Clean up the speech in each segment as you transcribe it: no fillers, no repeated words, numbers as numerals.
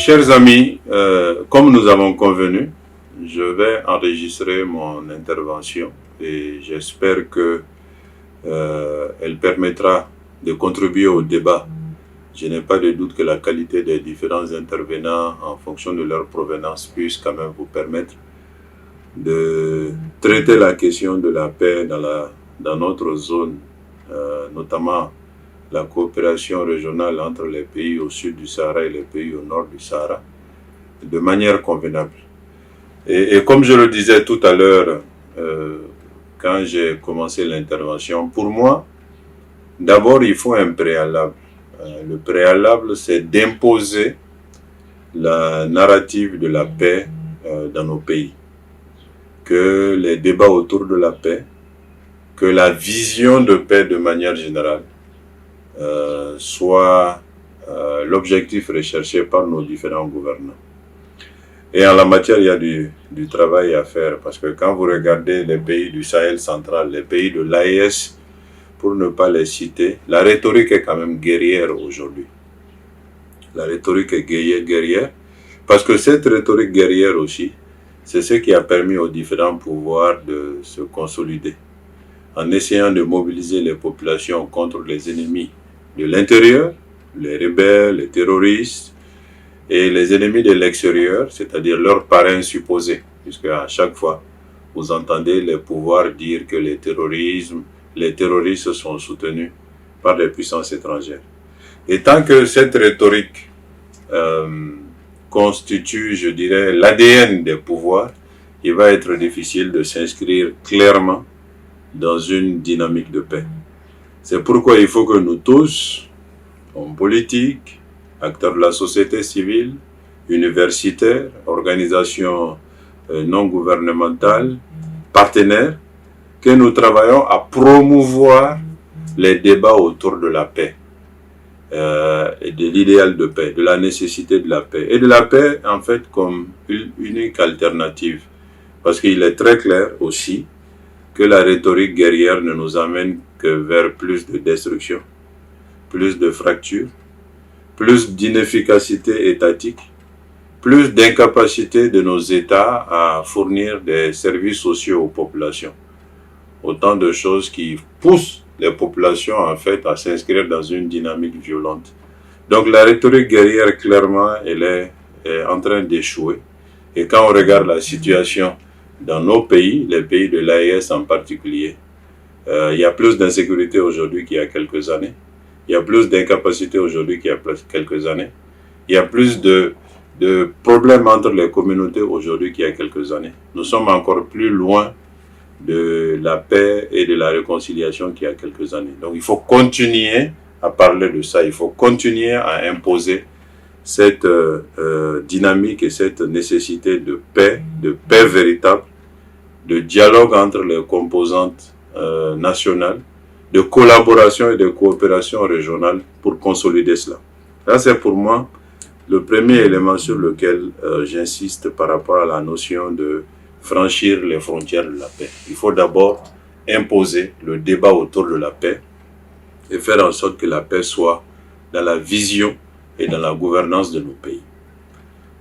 Chers amis, comme nous avons convenu, je vais enregistrer mon intervention et j'espère que elle permettra de contribuer au débat. Je n'ai pas de doute que la qualité des différents intervenants, en fonction de leur provenance, puisse quand même vous permettre de traiter la question de la paix dans notre zone, notamment la coopération régionale entre les pays au sud du Sahara et les pays au nord du Sahara, de manière convenable. Et comme je le disais tout à l'heure, quand j'ai commencé l'intervention, pour moi, d'abord il faut un préalable. Le préalable, c'est d'imposer la narrative de la paix dans nos pays. Que les débats autour de la paix, que la vision de paix de manière générale soit l'objectif recherché par nos différents gouvernants. Et en la matière, il y a du travail à faire, parce que quand vous regardez les pays du Sahel central, les pays de l'AES, pour ne pas les citer, la rhétorique est quand même guerrière aujourd'hui. La rhétorique est guerrière, parce que cette rhétorique guerrière aussi, c'est ce qui a permis aux différents pouvoirs de se consolider, en essayant de mobiliser les populations contre les ennemis de l'intérieur, les rebelles, les terroristes, et les ennemis de l'extérieur, c'est-à-dire leurs parrains supposés, puisque à chaque fois, vous entendez les pouvoirs dire que les terroristes sont soutenus par les puissances étrangères. Et tant que cette rhétorique constitue, je dirais, l'ADN des pouvoirs, il va être difficile de s'inscrire clairement dans une dynamique de paix. C'est pourquoi il faut que nous tous, hommes politiques, acteurs de la société civile, universitaires, organisations non gouvernementales, partenaires, que nous travaillons à promouvoir les débats autour de la paix, et de l'idéal de paix, de la nécessité de la paix, et de la paix en fait comme une unique alternative, parce qu'il est très clair aussi que la rhétorique guerrière ne nous amène que vers plus de destruction, plus de fractures, plus d'inefficacité étatique, plus d'incapacité de nos États à fournir des services sociaux aux populations. Autant de choses qui poussent les populations en fait à s'inscrire dans une dynamique violente. Donc la rhétorique guerrière, clairement, elle est en train d'échouer. Et quand on regarde la situation dans nos pays, les pays de l'AES en particulier, il y a plus d'insécurité aujourd'hui qu'il y a quelques années. Il y a plus d'incapacité aujourd'hui qu'il y a quelques années. Il y a plus de problèmes entre les communautés aujourd'hui qu'il y a quelques années. Nous sommes encore plus loin de la paix et de la réconciliation qu'il y a quelques années. Donc il faut continuer à parler de ça. Il faut continuer à imposer cette dynamique et cette nécessité de paix véritable, de dialogue entre les composantes nationales, de collaboration et de coopération régionale pour consolider cela. Là, c'est pour moi le premier élément sur lequel j'insiste par rapport à la notion de franchir les frontières de la paix. Il faut d'abord imposer le débat autour de la paix et faire en sorte que la paix soit dans la vision et dans la gouvernance de nos pays.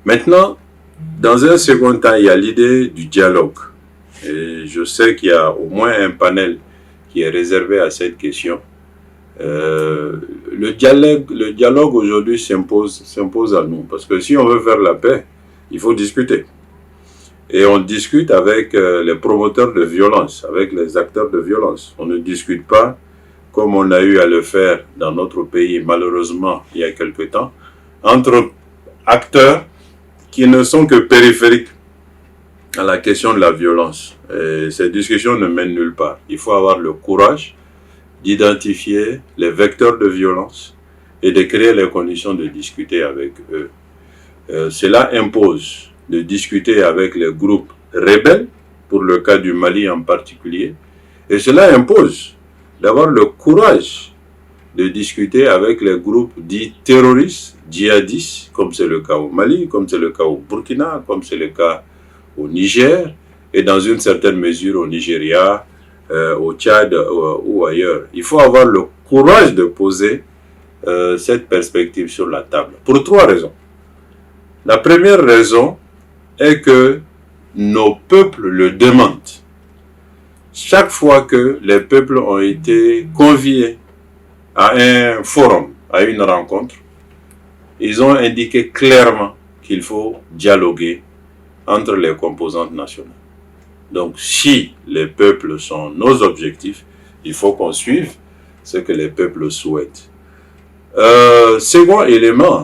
Maintenant, dans un second temps, il y a l'idée du dialogue. Et je sais qu'il y a au moins un panel qui est réservé à cette question. Le dialogue aujourd'hui s'impose à nous, parce que si on veut faire la paix, il faut discuter. Et on discute avec les promoteurs de violence, avec les acteurs de violence. On ne discute pas comme on a eu à le faire dans notre pays, malheureusement, il y a quelque temps, entre acteurs qui ne sont que périphériques à la question de la violence. Et ces discussions ne mènent nulle part. Il faut avoir le courage d'identifier les vecteurs de violence et de créer les conditions de discuter avec eux. Cela impose de discuter avec les groupes rebelles, pour le cas du Mali en particulier, et cela impose d'avoir le courage de discuter avec les groupes dits terroristes, djihadistes, comme c'est le cas au Mali, comme c'est le cas au Burkina, comme c'est le cas au Niger, et dans une certaine mesure au Nigeria, au Tchad ou ailleurs. Il faut avoir le courage de poser cette perspective sur la table, pour trois raisons. La première raison est que nos peuples le demandent. Chaque fois que les peuples ont été conviés à un forum, à une rencontre, ils ont indiqué clairement qu'il faut dialoguer entre les composantes nationales. Donc, si les peuples sont nos objectifs, il faut qu'on suive ce que les peuples souhaitent. Second élément,